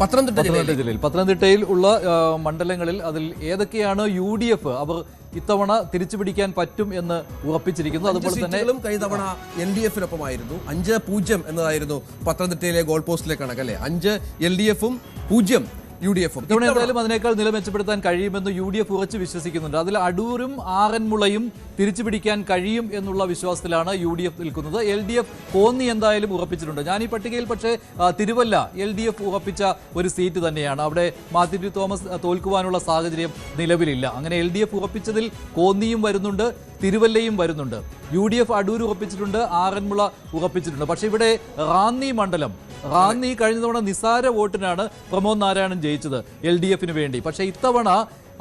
പത്തനംതിട്ടയിൽ ഉള്ള മണ്ഡലങ്ങളിൽ അതിൽ ഏതൊക്കെയാണ് UDF അവർ ഇത്തവണ തിരിച്ചുപിടിക്കാൻ പറ്റും എന്ന് ഉറപ്പിച്ചിരിക്കുന്നു. അതുപോലെ തന്നെ കഴിഞ്ഞ LDF-നൊപ്പമായിരുന്നു 5-0 എന്നതായിരുന്നു പത്തനംതിട്ടയിലെ ഗോൾ പോസ്റ്റിലെ കണക്കല്ലേ. 5 LDF-ഉം 0 UDF-ഉം. ഇത്തവണ എന്തായാലും അതിനേക്കാൾ നില മെച്ചപ്പെടുത്താൻ കഴിയുമെന്ന് UDF ഉറച്ചു വിശ്വസിക്കുന്നുണ്ട്. അതിൽ അടൂരും ആറന്മുളയും തിരിച്ചുപിടിക്കാൻ കഴിയും എന്നുള്ള വിശ്വാസത്തിലാണ് UDF നിൽക്കുന്നത്. LDF കോന്നി എന്തായാലും ഉറപ്പിച്ചിട്ടുണ്ട്. ഞാൻ ഈ പട്ടികയിൽ പക്ഷേ തിരുവല്ല LDF ഉറപ്പിച്ച ഒരു സീറ്റ് തന്നെയാണ്. അവിടെ മാത്യു ടി തോമസ് തോൽക്കുവാനുള്ള സാഹചര്യം നിലവിലില്ല. അങ്ങനെ LDF ഉറപ്പിച്ചതിൽ കോന്നിയും വരുന്നുണ്ട്, തിരുവല്ലയും വരുന്നുണ്ട്. UDF അടൂർ ഉറപ്പിച്ചിട്ടുണ്ട്, ആറന്മുള ഉറപ്പിച്ചിട്ടുണ്ട്. പക്ഷേ ഇവിടെ റാന്നി മണ്ഡലം, റാന്നി കഴിഞ്ഞ തവണ നിസാര വോട്ടിനാണ് പ്രമോദ് നാരായണൻ ജയിച്ചത് LDF-ന് വേണ്ടി. പക്ഷേ ഇത്തവണ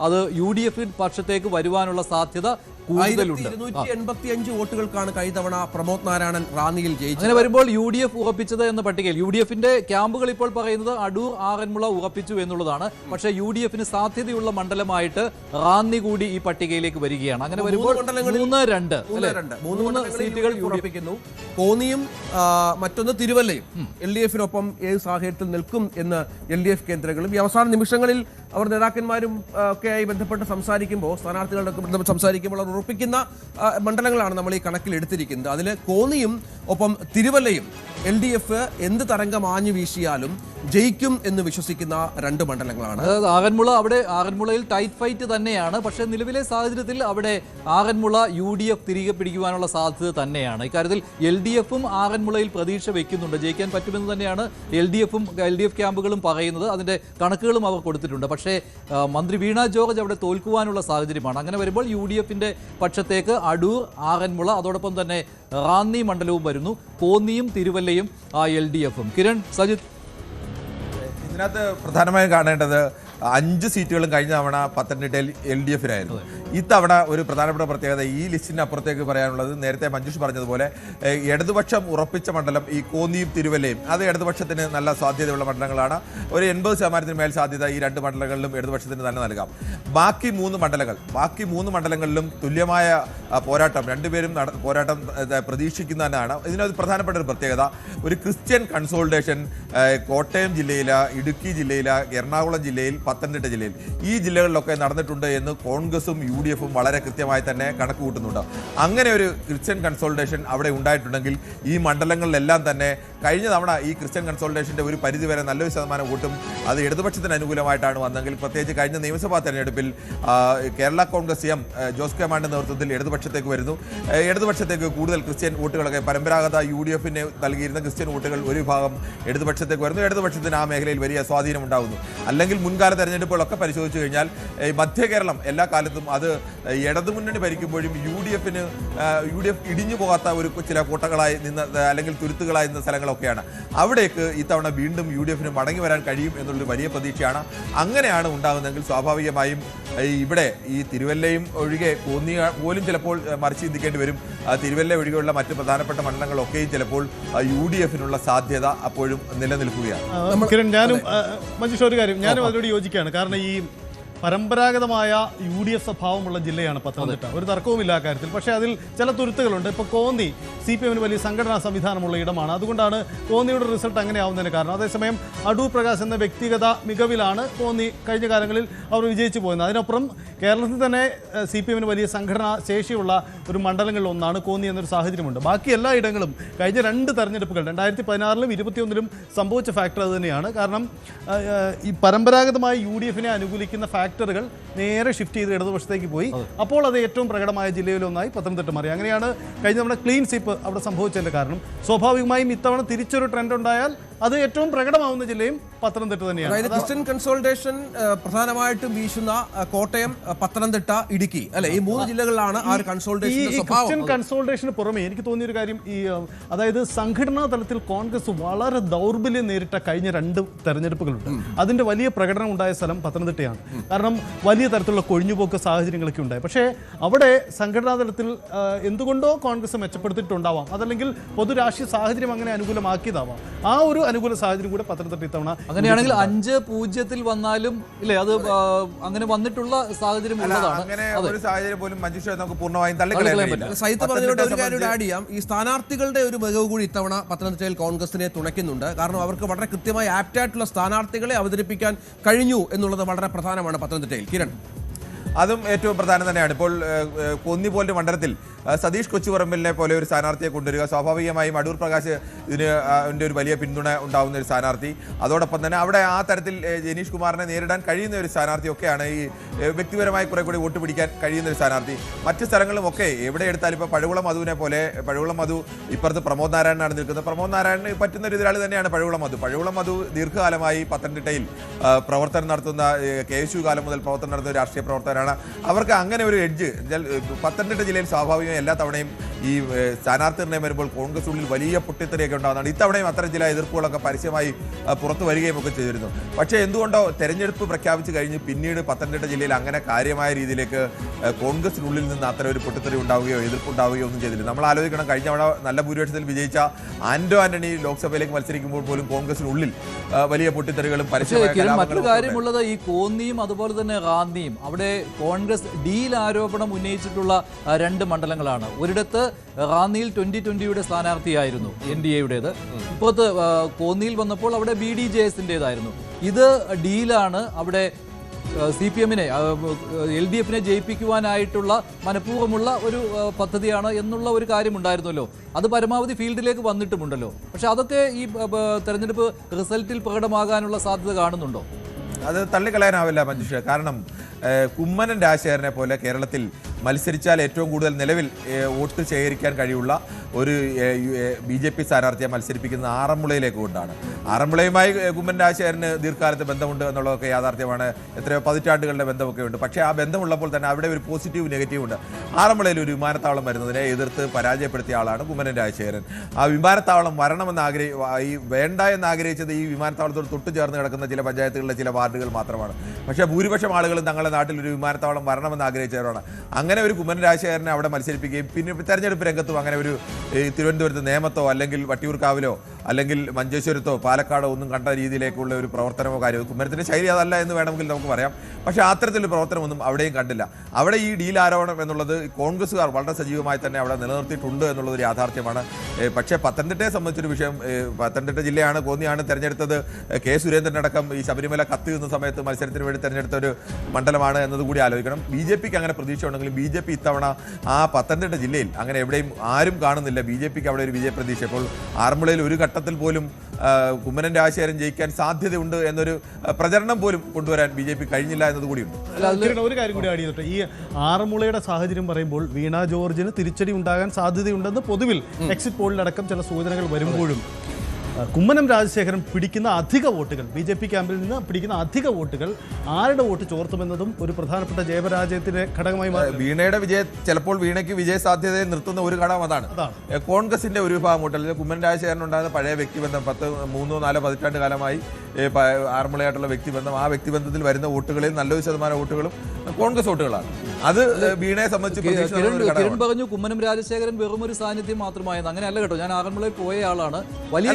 അത് UDF പക്ഷത്തേക്ക് വരുവാനുള്ള സാധ്യത കൂടുതലുണ്ട്. 285 വോട്ടുകൾക്കാണ് കഴിഞ്ഞ തവണ പ്രമോദ് നാരായണൻ റാന്നിയിൽ ജയിച്ചത്. അങ്ങനെ വരുമ്പോൾ UDF ഉറപ്പിച്ചത് എന്ന പട്ടികയിൽ UDF-ന്റെ ക്യാമ്പുകൾ ഇപ്പോൾ പറയുന്നത് അടൂർ ആറന്മുള ഉറപ്പിച്ചു എന്നുള്ളതാണ്. പക്ഷേ UDF-ന് സാധ്യതയുള്ള മണ്ഡലമായിട്ട് റാന്നി കൂടി ഈ പട്ടികയിലേക്ക് വരികയാണ്. അങ്ങനെ വരുമ്പോൾ 3 സീറ്റുകൾ ഉറപ്പിക്കുന്നു. കോന്നിയും മറ്റൊന്ന് തിരുവല്ലയും LDF-നൊപ്പം ഏത് സാഹചര്യത്തിൽ നിൽക്കും എന്ന് LDF കേന്ദ്രങ്ങളും ഈ അവസാന നിമിഷങ്ങളിൽ അവർ നേതാക്കന്മാരും ഒക്കെയായി ബന്ധപ്പെട്ട് സംസാരിക്കുമ്പോൾ, സ്ഥാനാർത്ഥികളുടെ സംസാരിക്കുമ്പോൾ അവർ ഉറപ്പിക്കുന്ന മണ്ഡലങ്ങളാണ് നമ്മൾ ഈ കണക്കിൽ എടുത്തിരിക്കുന്നത്. അതിൽ കോന്നിയും ഒപ്പം തിരുവല്ലയും LDF എന്ത് തരംഗം ആഞ്ഞു വീശിയാലും ജയിക്കും എന്ന് വിശ്വസിക്കുന്ന 2 മണ്ഡലങ്ങളാണ്. ആറന്മുളയിൽ ടൈറ്റ് ഫൈറ്റ് തന്നെയാണ്. പക്ഷേ നിലവിലെ സാഹചര്യത്തിൽ അവിടെ ആറന്മുള UDF തിരികെ പിടിക്കുവാനുള്ള സാധ്യത തന്നെയാണ്. ഇക്കാര്യത്തിൽ LDF-ഉം ആറന്മുളയിൽ പ്രതീക്ഷ വെക്കുന്നുണ്ട്. ജയിക്കാൻ പറ്റുമെന്ന് തന്നെയാണ് LDF ക്യാമ്പുകളും പറയുന്നത്. അതിന്റെ കണക്കുകളും അവർ കൊടുത്തിട്ടുണ്ട്. പക്ഷേ മന്ത്രി വീണ ജോർജ് അവിടെ തോൽക്കുവാനുള്ള സാഹചര്യമാണ്. അങ്ങനെ വരുമ്പോൾ UDF-ന്റെ പക്ഷത്തേക്ക് അടൂർ, ആറന്മുള, അതോടൊപ്പം തന്നെ റാന്നി മണ്ഡലവും വരുന്നു. കോന്നിയും തിരുവല്ലയും LDF-ഉം. കിരൺ, സജിത്, ഇതിനകത്ത് പ്രധാനമായും കാണേണ്ടത് 5 സീറ്റുകളും കഴിഞ്ഞ തവണ പത്തനംതിട്ടയിൽ LDF-നായിരുന്നു. ഇത്തവണ ഒരു പ്രധാനപ്പെട്ട പ്രത്യേകത ഈ ലിസ്റ്റിന് അപ്പുറത്തേക്ക് പറയാനുള്ളത്, നേരത്തെ മഞ്ജുഷ് പറഞ്ഞതുപോലെ ഇടതുപക്ഷം ഉറപ്പിച്ച മണ്ഡലം ഈ കോന്നിയും തിരുവല്ലയും അത് ഇടതുപക്ഷത്തിന് നല്ല സാധ്യതയുള്ള മണ്ഡലങ്ങളാണ്. ഒരു 80% മേൽ സാധ്യത ഈ 2 മണ്ഡലങ്ങളിലും ഇടതുപക്ഷത്തിന് തന്നെ നൽകാം. ബാക്കി 3 മണ്ഡലങ്ങളിലും തുല്യമായ പോരാട്ടം, രണ്ടുപേരും പോരാട്ടം പ്രതീക്ഷിക്കുന്നതാണ്. ഇതിനൊരു പ്രധാനപ്പെട്ട ഒരു പ്രത്യേകത, ഒരു ക്രിസ്ത്യൻ കൺസോൾട്ടേഷൻ കോട്ടയം ജില്ലയിൽ, ഇടുക്കി ജില്ലയിൽ, എറണാകുളം ജില്ലയിൽ, പത്തനംതിട്ട ജില്ലയിൽ ഈ ജില്ലകളിലൊക്കെ നടന്നിട്ടുണ്ട് എന്ന് കോൺഗ്രസും UDF-ഉം വളരെ കൃത്യമായി തന്നെ കണക്ക് കൂട്ടുന്നുണ്ട്. അങ്ങനെ ഒരു ക്രിസ്ത്യൻ കൺസോൾട്ടേഷൻ അവിടെ ഉണ്ടായിട്ടുണ്ടെങ്കിൽ ഈ മണ്ഡലങ്ങളിലെല്ലാം തന്നെ കഴിഞ്ഞ തവണ ഈ ക്രിസ്ത്യൻ കൺസോൾട്ടേഷൻ്റെ ഒരു പരിധിവരെ നല്ലൊരു ശതമാനം വോട്ടും അത് ഇടതുപക്ഷത്തിന് അനുകൂലമായിട്ടാണ് വന്നെങ്കിൽ, പ്രത്യേകിച്ച് കഴിഞ്ഞ നിയമസഭാ തെരഞ്ഞെടുപ്പിൽ കേരള കോൺഗ്രസ് എം ജോസ് കെ മാണിയുടെ നേതൃത്വത്തിൽ ഇടതുപക്ഷത്തേക്ക് വരുന്നു. ഇടതുപക്ഷത്തേക്ക് കൂടുതൽ ക്രിസ്ത്യൻ വോട്ടുകളൊക്കെ പരമ്പരാഗത UDF-ന് നൽകിയിരുന്ന ക്രിസ്ത്യൻ വോട്ടുകൾ ഒരു വിഭാഗം ഇടതുപക്ഷത്തേക്ക് വരുന്നു. ഇടതുപക്ഷത്തിന് ആ മേഖലയിൽ വലിയ സ്വാധീനം ഉണ്ടാകുന്നു. അല്ലെങ്കിൽ മുൻകാല തെരഞ്ഞെടുപ്പുകളൊക്കെ പരിശോധിച്ചു കഴിഞ്ഞാൽ മധ്യ കേരളം എല്ലാ കാലത്തും അത് ഇടതുമുന്നണി ഭരിക്കുമ്പോഴും UDF ഇടിഞ്ഞു പോകാത്ത ചില കോട്ടകളായി നിന്ന അല്ലെങ്കിൽ തുരുത്തുകളായി നിന്ന സ്ഥലങ്ങളൊക്കെയാണ്. അവിടേക്ക് ഇത്തവണ വീണ്ടും UDF-ന് മടങ്ങി വരാൻ കഴിയും എന്നുള്ളൊരു വലിയ പ്രതീക്ഷയാണ്. അങ്ങനെയാണ് ഉണ്ടാകുന്നതെങ്കിൽ സ്വാഭാവികമായും ഇവിടെ ഈ തിരുവല്ലയും ഒഴികെ കോന്നി പോലും ചിലപ്പോൾ മറിച്ച് ചിന്തിക്കേണ്ടി വരും. തിരുവല്ല ഒഴികെയുള്ള മറ്റ് പ്രധാനപ്പെട്ട മണ്ഡലങ്ങളൊക്കെയും ചിലപ്പോൾ UDF-നുള്ള സാധ്യത അപ്പോഴും നിലനിൽക്കുകയാണ്. ഞാനും അതിനോട് യോജിക്കുകയാണ്. കാരണം ഈ പരമ്പരാഗതമായ UDF സ്വഭാവമുള്ള ജില്ലയാണ് പത്തനംതിട്ട, ഒരു തർക്കവുമില്ല ആ കാര്യത്തിൽ. പക്ഷേ അതിൽ ചില തുരുത്തുകളുണ്ട്. ഇപ്പോൾ കോന്നി CPM-ന് വലിയ സംഘടനാ സംവിധാനമുള്ള ഇടമാണ്. അതുകൊണ്ടാണ് കോന്നിയുടെ റിസൾട്ട് അങ്ങനെ ആവുന്നതിന് കാരണം. അതേസമയം അടൂർ പ്രകാശ് എന്ന വ്യക്തിഗത മികവിലാണ് കോന്നി കഴിഞ്ഞ കാലങ്ങളിൽ അവർ വിജയിച്ചു പോയത്. അതിനപ്പുറം കേരളത്തിൽ തന്നെ CPM-ന് വലിയ സംഘടനാ ശേഷിയുള്ള ഒരു മണ്ഡലങ്ങളിൽ ഒന്നാണ് കോന്നി എന്നൊരു സാഹചര്യമുണ്ട്. ബാക്കി എല്ലാ ഇടങ്ങളും കഴിഞ്ഞ 2 തെരഞ്ഞെടുപ്പുകൾ 2016-ലും 2021-ലും സംഭവിച്ച ഫാക്ടർ അത് തന്നെയാണ്. കാരണം ഈ പരമ്പരാഗതമായി UDF-നെ അനുകൂലിക്കുന്ന ഫാക്ടറുകൾ നേരെ ഷിഫ്റ്റ് ചെയ്ത് ഇടതുപക്ഷത്തേക്ക് പോയി. അപ്പോൾ അത് ഏറ്റവും പ്രകടമായ ജില്ലയിലൊന്നായി പത്തനംതിട്ട മാറി. അങ്ങനെയാണ് കഴിഞ്ഞ നമ്മുടെ ക്ലീൻ സ്വീപ്പ് അവിടെ സംഭവിച്ചതിൻ്റെ കാരണം. സ്വാഭാവികമായും ഇത്തവണ തിരിച്ചൊരു ട്രെൻഡ് ഉണ്ടായാൽ അത് ഏറ്റവും പ്രകടമാവുന്ന ജില്ലയും പത്തനംതിട്ട തന്നെയാണ്. അതായത് ക്രിസ്ത്യൻ കൺസോൾട്ടേഷൻ പ്രധാനമായിട്ടും വീശുന്ന കോട്ടയം, പത്തനംതിട്ട, ഇടുക്കി അല്ലെ, ഈ 3 ജില്ലകളിലാണ് ആ ഒരു ക്രിസ്ത്യൻ കൺസോൾട്ടേഷന് പുറമെ എനിക്ക് തോന്നിയൊരു കാര്യം, അതായത് സംഘടനാ തലത്തിൽ കോൺഗ്രസ് വളരെ ദൗർബല്യം നേരിട്ട കഴിഞ്ഞ 2 തെരഞ്ഞെടുപ്പുകളുണ്ട്. അതിന്റെ വലിയ പ്രകടനം ഉണ്ടായ സ്ഥലം പത്തനംതിട്ടയാണ്. കാരണം വലിയ തരത്തിലുള്ള കൊഴിഞ്ഞുപോക്ക് സാഹചര്യങ്ങളൊക്കെ ഉണ്ടായി. പക്ഷേ അവിടെ സംഘടനാ തലത്തിൽ എന്തുകൊണ്ടോ കോൺഗ്രസ് മെച്ചപ്പെടുത്തിയിട്ടുണ്ടാവാം. അതല്ലെങ്കിൽ പൊതുരാഷ്ട്രീയ സാഹചര്യം അങ്ങനെ അനുകൂലമാക്കിയതാവാം. ആ ഒരു അനുകൂല സാഹചര്യം കൂടെ പത്തനംതിട്ട ഇത്തവണ അങ്ങനെയാണെങ്കിൽ 5-0 വന്നാലും ഇല്ലേ അത് അങ്ങനെ വന്നിട്ടുള്ള സാഹചര്യം ഉള്ളതാണ്. അങ്ങനെ ഒരു സാഹചര്യം പോലും മഞ്ജുഷ നമുക്ക് പൂർണ്ണമായും തള്ളിക്കളയാൻ കഴിയില്ല. സൈത്ത് പറഞ്ഞുകൊണ്ട് ഒരു കാര്യം ആഡ് ചെയ്യാം. ഈ സ്ഥാനാർത്ഥികളുടെ ഒരു മികവ് കൂടി ഇത്തവണ പത്തനംതിട്ടയിൽ കോൺഗ്രസിനെ തുണയ്ക്കുന്നുണ്ട്. കാരണം അവർക്ക് വളരെ കൃത്യമായി ആപ്റ്റായിട്ടുള്ള സ്ഥാനാർത്ഥികളെ അവതരിപ്പിക്കാൻ കഴിഞ്ഞു എന്നുള്ളത് വളരെ പ്രധാനമാണ് പത്തനംതിട്ടയിൽ. കിരൺ, അതും ഏറ്റവും പ്രധാനം തന്നെയാണ്. ഇപ്പോൾ കോന്നി പോലൊരു മണ്ഡലത്തിൽ സതീഷ് കൊച്ചുപറമ്പിലിനെ പോലെ ഒരു സ്ഥാനാർത്ഥിയെ കൊണ്ടുവരിക, സ്വാഭാവികമായും അടൂർ പ്രകാശ് ഇതിന് ഒരു വലിയ പിന്തുണ ഉണ്ടാവുന്ന ഒരു സ്ഥാനാർത്ഥി, അതോടൊപ്പം തന്നെ അവിടെ ആ തരത്തിൽ ജനീഷ് കുമാറിനെ നേരിടാൻ കഴിയുന്ന ഒരു സ്ഥാനാർത്ഥിയൊക്കെയാണ് ഈ വ്യക്തിപരമായി കുറെ കൂടി വോട്ട് പിടിക്കാൻ കഴിയുന്ന ഒരു സ്ഥാനാർത്ഥി. മറ്റ് സ്ഥലങ്ങളിലുമൊക്കെ എവിടെ എടുത്താലും ഇപ്പോൾ പഴുകുളം മധുവിനെ പോലെ, പഴുകുളം മധു ഇപ്പുറത്ത് പ്രമോദ് നാരായണനാണ് നിൽക്കുന്നത്. പ്രമോദ് നാരായണന് പറ്റുന്ന ഒരു എതിരാളി തന്നെയാണ് പഴുകുളം മധു. പഴുകുളം മധു ദീർഘകാലമായി പത്തനംതിട്ടയിൽ പ്രവർത്തനം നടത്തുന്ന, KSU കാലം മുതൽ പ്രവർത്തനം നടത്തുന്ന രാഷ്ട്രീയ പ്രവർത്തകരാണ്. അവർക്ക് അങ്ങനെ ഒരു എഡ്ജ് പത്തനംതിട്ട ജില്ലയിൽ സ്വാഭാവികമായി എല്ലാ തവണയും ഈ സ്ഥാനാർത്ഥി നിർണ്ണയം വരുമ്പോൾ കോൺഗ്രസ് ഉള്ളിൽ വലിയ പൊട്ടിത്തെറിയൊക്കെ ഉണ്ടാകുന്നതാണ്. ഇത്തവണയും അത്തരം ചില എതിർപ്പുകളൊക്കെ പരസ്യമായി പുറത്തു വരികയും ഒക്കെ ചെയ്തിരുന്നു. പക്ഷേ എന്തുകൊണ്ടോ തെരഞ്ഞെടുപ്പ് പ്രഖ്യാപിച്ചു കഴിഞ്ഞ് പിന്നീട് പത്തനംതിട്ട ജില്ലയിൽ അങ്ങനെ കാര്യമായ രീതിയിലേക്ക് കോൺഗ്രസിനുള്ളിൽ നിന്ന് അത്തരം ഒരു പൊട്ടിത്തെറി ഉണ്ടാവുകയോ എതിർപ്പുണ്ടാവുകയോ ഒന്നും ചെയ്തില്ല. നമ്മൾ ആലോചിക്കണം, കഴിഞ്ഞ തവണ നല്ല ഭൂരിപക്ഷത്തിൽ വിജയിച്ച ആന്റണി ലോക്സഭയിലേക്ക് മത്സരിക്കുമ്പോൾ പോലും കോൺഗ്രസിനുള്ളിൽ വലിയ പൊട്ടിത്തെറികളും മറ്റൊരു കാര്യമുള്ളത് ഈ കോന്നിയും അതുപോലെ തന്നെ റാന്നിയും അവിടെ കോൺഗ്രസ് ഡീൽ ആരോപണം ഉന്നയിച്ചിട്ടുള്ള 2 മണ്ഡലങ്ങളാണ്. ഒരിടത്ത് റാന്നിയിൽ 2020 സ്ഥാനാർത്ഥിയായിരുന്നു NDAയുടേത്. ഇപ്പോഴത്തെ കോന്നിയിൽ വന്നപ്പോൾ അവിടെ BDJSന്റേതായിരുന്നു. ഇത് ഡീലാണ്. അവിടെ CPMനെ LDFനെ ജയിപ്പിക്കുവാനായിട്ടുള്ള മനഃപൂർവ്വമുള്ള ഒരു പദ്ധതിയാണ് എന്നുള്ള ഒരു കാര്യമുണ്ടായിരുന്നല്ലോ. അത് പരമാവധി ഫീൽഡിലേക്ക് വന്നിട്ടുമുണ്ടല്ലോ. പക്ഷെ അതൊക്കെ ഈ തെരഞ്ഞെടുപ്പ് റിസൾട്ടിൽ പ്രകടമാകാനുള്ള സാധ്യത കാണുന്നുണ്ടോ? അത് തള്ളിക്കളയാനാവില്ല മഞ്ജുഷ. കാരണം കുമ്മനം രാജശേഖരനെ പോലെ കേരളത്തിൽ മത്സരിച്ചാൽ ഏറ്റവും കൂടുതൽ നിലവിൽ വോട്ട് ശേഖരിക്കാൻ കഴിയുള്ള ഒരു BJP സ്ഥാനാർത്ഥിയെ മത്സരിപ്പിക്കുന്നത് ആറന്മുളയിലേക്ക് കൊണ്ടാണ്. ആറന്മുളയുമായി കുമ്മനം രാജശേഖരന് ദീർഘകാലത്ത് ബന്ധമുണ്ട് എന്നുള്ളതൊക്കെ യാഥാർത്ഥ്യമാണ്. എത്രയോ പതിറ്റാണ്ടുകളുടെ ബന്ധമൊക്കെ ഉണ്ട്. പക്ഷേ ആ ബന്ധമുള്ളപ്പോൾ തന്നെ അവിടെ ഒരു പോസിറ്റീവ് നെഗറ്റീവ് ഉണ്ട്. ആറന്മുളയിൽ ഒരു വിമാനത്താവളം വരുന്നതിനെ എതിർത്ത് പരാജയപ്പെടുത്തിയ ആളാണ് കുമ്മനം രാജശേഖരൻ. ആ വിമാനത്താവളം വരണമെന്ന് വേണ്ട എന്ന് ആഗ്രഹിച്ചത് ഈ വിമാനത്താവളത്തോട് തൊട്ടു ചേർന്ന് കിടക്കുന്ന ചില പഞ്ചായത്തുകളിലെ ചില വാർഡുകൾ മാത്രമാണ്. പക്ഷേ ഭൂരിപക്ഷം ആളുകളും തങ്ങളുടെ നാട്ടിൽ ഒരു വിമാനത്താവളം വരണമെന്ന് ആഗ്രഹിച്ചവരാണ്. അങ്ങനെ ഒരു കുമ്മനം രാജശേഖരനെ അവിടെ മത്സരിപ്പിക്കുകയും പിന്നെ തെരഞ്ഞെടുപ്പ് രംഗത്തും അങ്ങനെ ഒരു തിരുവനന്തപുരത്ത് നേമത്തോ അല്ലെങ്കിൽ വട്ടിയൂർക്കാവിലോ അല്ലെങ്കിൽ മഞ്ചേശ്വരത്തോ പാലക്കാടോ ഒന്നും കണ്ട രീതിയിലേക്കുള്ള ഒരു പ്രവർത്തനമോ കാര്യമോ കുമ്മനത്തിൻ്റെ ശൈലി അതല്ല എന്ന് വേണമെങ്കിൽ നമുക്ക് പറയാം. പക്ഷേ അത്തരത്തിലൊരു പ്രവർത്തനമൊന്നും അവിടെയും കണ്ടില്ല. അവിടെ ഈ ഡീൽ ആരോപണം എന്നുള്ളത് കോൺഗ്രസ്സുകാർ വളരെ സജീവമായി തന്നെ അവിടെ നിലനിർത്തിയിട്ടുണ്ട് എന്നുള്ളതൊരു യാഥാർത്ഥ്യമാണ്. പക്ഷേ പത്തനംതിട്ടയെ സംബന്ധിച്ചൊരു വിഷയം, പത്തനംതിട്ട ജില്ലയാണ്, കോന്നിയാണ് തിരഞ്ഞെടുത്തത്. K. സുരേന്ദ്രനടക്കം ഈ ശബരിമല കത്തിയുന്ന സമയത്ത് മത്സരത്തിന് വേണ്ടി തിരഞ്ഞെടുത്ത ഒരു മണ്ഡലമാണ് എന്നതുകൂടി ആലോചിക്കണം. BJPക്ക് അങ്ങനെ പ്രതീക്ഷ ഉണ്ടെങ്കിലും BJP ഇത്തവണ ആ പത്തനംതിട്ട ജില്ലയിൽ അങ്ങനെ എവിടെയും ആരും കാണുന്നില്ല. BJPക്ക് അവിടെ ഒരു വിജയപ്രതീക്ഷ. ഇപ്പോൾ ആറന്മുളയിൽ ഒരു ഘട്ടത്തിൽ പോലും കുമ്മനം രാജശേഖരൻ ജയിക്കാൻ സാധ്യതയുണ്ട് എന്നൊരു പ്രചരണം പോലും കൊണ്ടുവരാൻ BJP കഴിഞ്ഞില്ല എന്നതുകൂടിയുണ്ട്. ഒരു കാര്യം കൂടി ആഡ് ചെയ്തിട്ട്, ഈ ആറന്മുളയുടെ സാഹചര്യം പറയുമ്പോൾ വീണ ജോർജിന് തിരിച്ചടി ഉണ്ടാകാൻ സാധ്യതയുണ്ടെന്ന് പൊതുവിൽ എക്സിറ്റ് പോളിലടക്കം ചില സൂചനകൾ വരുമ്പോഴും കുമ്മനം രാജശേഖരൻ പിടിക്കുന്ന അധിക വോട്ടുകൾ, BJP ക്യാമ്പിൽ നിന്ന് പിടിക്കുന്ന അധിക വോട്ടുകൾ ആരുടെ വോട്ട് ചോർത്തുമെന്നതും ഒരു പ്രധാനപ്പെട്ട ജയപരാജയത്തിന്റെ ഘടകമായി മാറും. വീണയുടെ ചിലപ്പോൾ വീണയ്ക്ക് വിജയ സാധ്യതയെ നിർത്തുന്ന ഒരു ഘടകം അതാണ്. കോൺഗ്രസിന്റെ ഒരു വിഭാഗം വോട്ട്, അല്ലെങ്കിൽ കുമ്മനം രാജശേഖരൻ ഉണ്ടാകുന്ന പഴയ വ്യക്തിബന്ധം, 3-4 പതിറ്റാണ്ട് കാലമായി ആറന്മുളയായിട്ടുള്ള വ്യക്തിബന്ധം, ആ വ്യക്തിബന്ധത്തിൽ വരുന്ന വോട്ടുകളിൽ നല്ലൊരു ശതമാനം വോട്ടുകളും കോൺഗ്രസ് വോട്ടുകളാണ്. അത് വീണയെ സംബന്ധിച്ച് കിരൺ പറഞ്ഞു കുമ്മനം രാജശേഖരൻ വെറും ഒരു സാന്നിധ്യം മാത്രമായിരുന്നു. അങ്ങനെയല്ല കേട്ടോ, ഞാൻ ആറന്മുളയിൽ പോയ ആളാണ്. വലിയ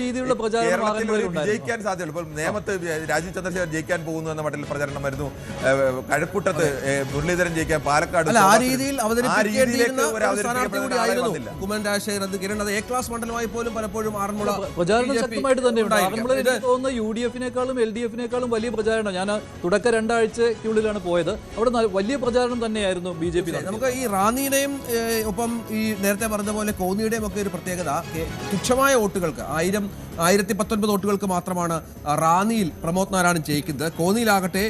രീതിയിലുള്ള പ്രചാരണം ജയിക്കാൻ സാധ്യതയുള്ളൂ. ഇപ്പോൾ നേമത്ത് രാജീവ് ചന്ദ്രശേഖർ ജയിക്കാൻ പോകുന്നു എന്ന മട്ടിൽ പ്രചരണം വരുന്നു. കഴക്കൂട്ടത്ത് മുരളീധരൻ ജയിക്കാൻ, പാലക്കാട് ആ രീതിയിൽ കുമ്മനം രാജശേഖരൻ. അത് കിരൺ, അത് A ക്ലാസ് മണ്ഡലമായി പോലും പലപ്പോഴും ആറന്മുള പ്രചാരണം ശക്തമായിട്ട് തന്നെയുണ്ട്. ആറന്മുളയിൽ എനിക്ക് തോന്നുന്നു UDFനേക്കാളും LDFനേക്കാളും വലിയ പ്രചാരണം. ഞാൻ തുടക്ക 2 ആഴ്ചയ്ക്കുള്ളിലാണ് പോയത്. അവിടെ വലിയ പ്രചാരണം തന്നെയായിരുന്നു BJP. നമുക്ക് ഈ റാന്നിയുടെയും ഒപ്പം ഈ നേരത്തെ പറഞ്ഞ പോലെ കോന്നിയുടെയും ഒക്കെ ഒരു പ്രത്യേകത, തുച്ഛമായ വോട്ടുകൾക്ക് 1019 വോട്ടുകൾക്ക് മാത്രമാണ് റാന്നിയിൽ പ്രമോദ് നാരായണൻ ജയിക്കുന്നത്. കോന്നിയിലാകട്ടെ,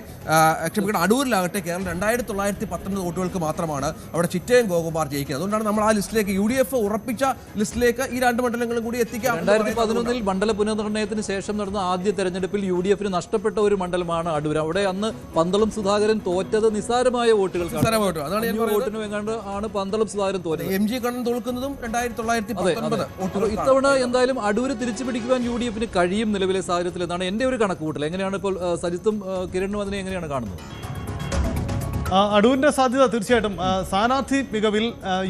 അടൂരിലാകട്ടെ കേരളം 2919 വോട്ടുകൾക്ക് മാത്രമാണ് അവിടെ ചിറ്റയം ഗോകുമാർ ജയിക്കുന്നത്. അതുകൊണ്ടാണ് നമ്മൾ ആ ലിസ്റ്റിലേക്ക്, UDF ഉറപ്പിച്ച ലിസ്റ്റിലേക്ക് ഈ 2 മണ്ഡലങ്ങളും കൂടി എത്തിക്കാം. 2011 മണ്ഡല പുനർനിർണയത്തിന് ശേഷം നടന്ന ആദ്യ തെരഞ്ഞെടുപ്പിൽ UDFന് നഷ്ടപ്പെട്ട ഒരു മണ്ഡലമാണ് അടൂർ. അവിടെ അന്ന് പന്തളം സുധാകരൻ തോറ്റത് നിസ്സാരമായ വോട്ടുകൾ, വോട്ടിന് എങ്ങാണ്ട് ആണ് പന്തളം സുധാകരൻ തോറ്റത്. MG കണ്ണൻ തോൽക്കുന്നതും 2919. ഇത്തവണ എന്തായാലും അടൂര് തിരിച്ചു പിടിക്കുവാൻ UDFന് കഴിയും നിലവിലെ സാഹചര്യത്തിൽ എന്നാണ് എന്റെ ഒരു കണക്കുകൂട്ടൽ. എങ്ങനെയാണ് ഇപ്പോൾ സജിത്തും കിരണും അതിനെ എങ്ങനെയാണ് കാണുന്നത്? അടൂരിന്റെ സാധ്യത തീർച്ചയായിട്ടും സ്ഥാനാർത്ഥി മികവിൽ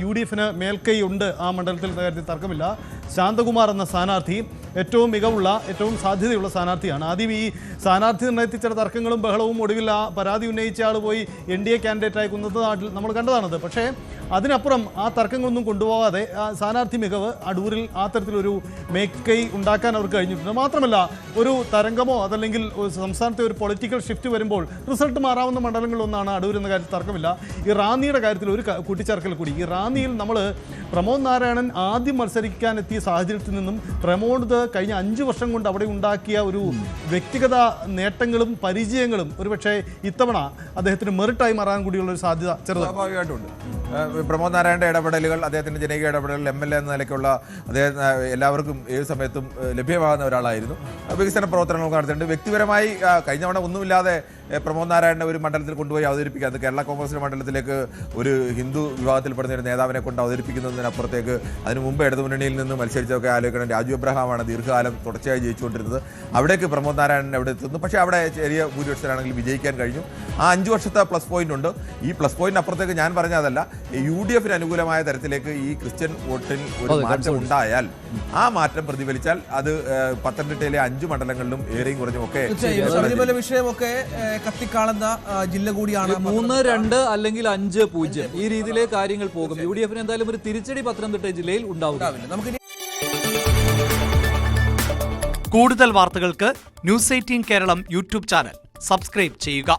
UDFന് മേൽക്കൈ ഉണ്ട്. ആ മണ്ഡലത്തിൽ കാര്യത്തിൽ തർക്കമില്ല. ശാന്തകുമാർ എന്ന സ്ഥാനാർത്ഥി ഏറ്റവും മികവുള്ള, ഏറ്റവും സാധ്യതയുള്ള സ്ഥാനാർത്ഥിയാണ്. ആദ്യം ഈ സ്ഥാനാർത്ഥി നിർണ്ണയത്തിൽ ചില തർക്കങ്ങളും ബഹളവും, ഒടുവിൽ ആ പരാതി ഉന്നയിച്ച ആൾ പോയി NDA കാൻഡിഡേറ്റായി കുന്നത്തനാട്ടിൽ നമ്മൾ കണ്ടതാണത്. പക്ഷേ അതിനപ്പുറം ആ തർക്കങ്ങളൊന്നും കൊണ്ടുപോകാതെ സ്ഥാനാർത്ഥി മികവ് അടൂരിൽ ആ തരത്തിലൊരു മേക്കൈ ഉണ്ടാക്കാൻ അവർക്ക് കഴിഞ്ഞിട്ടുണ്ട്. മാത്രമല്ല, ഒരു തരംഗമോ അതല്ലെങ്കിൽ സംസ്ഥാനത്തെ ഒരു പൊളിറ്റിക്കൽ ഷിഫ്റ്റ് വരുമ്പോൾ റിസൾട്ട് മാറാവുന്ന മണ്ഡലങ്ങളിലൊന്നാണ് അടൂർ എന്ന കാര്യത്തിൽ തർക്കമില്ല. ഈ റാന്നിയുടെ കാര്യത്തിൽ ഒരു കൂട്ടിച്ചേർക്കൽ കൂടി. ഈ റാന്നിയിൽ നമ്മൾ പ്രമോദ് നാരായണൻ ആദ്യം മത്സരിക്കാൻ എത്തിയ സാഹചര്യത്തിൽ നിന്നും പ്രമോദ് കഴിഞ്ഞ 5 വർഷം കൊണ്ട് അവിടെ ഉണ്ടാക്കിയ ഒരു വ്യക്തിഗത നേട്ടങ്ങളും പരിചയങ്ങളും ഒരുപക്ഷെ ഇത്തവണ അദ്ദേഹത്തിന് മെറിറ്റായി മാറാൻ കൂടിയുള്ള ഒരു സാധ്യത ചെറുതാണ്. സ്വാഭാവികമായിട്ടുണ്ട്. പ്രമോദ് നാരായണന്റെ ഇടപെടലുകൾ, അദ്ദേഹത്തിന്റെ ജനകീയ ഇടപെടലുകൾ, MLA എന്ന നിലയ്ക്കുള്ള അദ്ദേഹം എല്ലാവർക്കും ഏത് സമയത്തും ലഭ്യമാകുന്ന ഒരാളായിരുന്നു. വികസന പ്രവർത്തനങ്ങൾ നടത്തിയിട്ടുണ്ട്. വ്യക്തിപരമായി കഴിഞ്ഞ തവണ ഒന്നുമില്ലാതെ പ്രമോദ് നാരായണനെ ഒരു മണ്ഡലത്തിൽ കൊണ്ടുപോയി അവതരിപ്പിക്കുക, അത് കേരള കോൺഗ്രസിന്റെ മണ്ഡലത്തിലേക്ക് ഒരു ഹിന്ദു വിഭാഗത്തിൽപ്പെടുന്ന ഒരു നേതാവിനെ കൊണ്ട് അവതരിപ്പിക്കുന്നതിനപ്പുറത്തേക്ക് അതിന് മുമ്പ് ഇടതുമുന്നണിയിൽ നിന്ന് മത്സരിച്ചൊക്കെ ആലോചിക്കണം. രാജു എബ്രഹാമാണ് ദീർഘകാലം തുടർച്ചയായി ജയിച്ചുകൊണ്ടിരുന്നത്. അവിടേക്ക് പ്രമോദ് നാരായണൻ അവിടെ എത്തുന്നു. പക്ഷേ അവിടെ ചെറിയ ഭൂരിപക്ഷത്തിലാണെങ്കിൽ വിജയിക്കാൻ കഴിഞ്ഞു. ആ 5 വർഷത്തെ പ്ലസ് പോയിന്റ് ഉണ്ട്. ഈ പ്ലസ് പോയിന്റ് അപ്പുറത്തേക്ക് ഞാൻ പറഞ്ഞതല്ല, UDF അനുകൂലമായ തരത്തിലേക്ക് ഈ ക്രിസ്ത്യൻ വോട്ടിൽ ഒരു മാറ്റം ഉണ്ടായാൽ, ആ മാറ്റം പ്രതിഫലിച്ചാൽ അത് പത്തനംതിട്ടയിലെ 5 മണ്ഡലങ്ങളിലും ഏറെയും കുറഞ്ഞും ഒക്കെ ശബരിമല വിഷയമൊക്കെ കത്തിക്കാളുന്ന ജില്ല കൂടിയാണ്. 3-2 അല്ലെങ്കിൽ 5-0 ഈ രീതിയിലെ കാര്യങ്ങൾ പോകും. UDF എന്തായാലും ഒരു തിരിച്ചടി പത്തനംതിട്ട ജില്ലയിൽ ഉണ്ടാവില്ല. നമുക്ക് കൂടുതൽ വാർത്തകൾക്ക് News 18 Keralam YouTube channel subscribe ചെയ്യുക.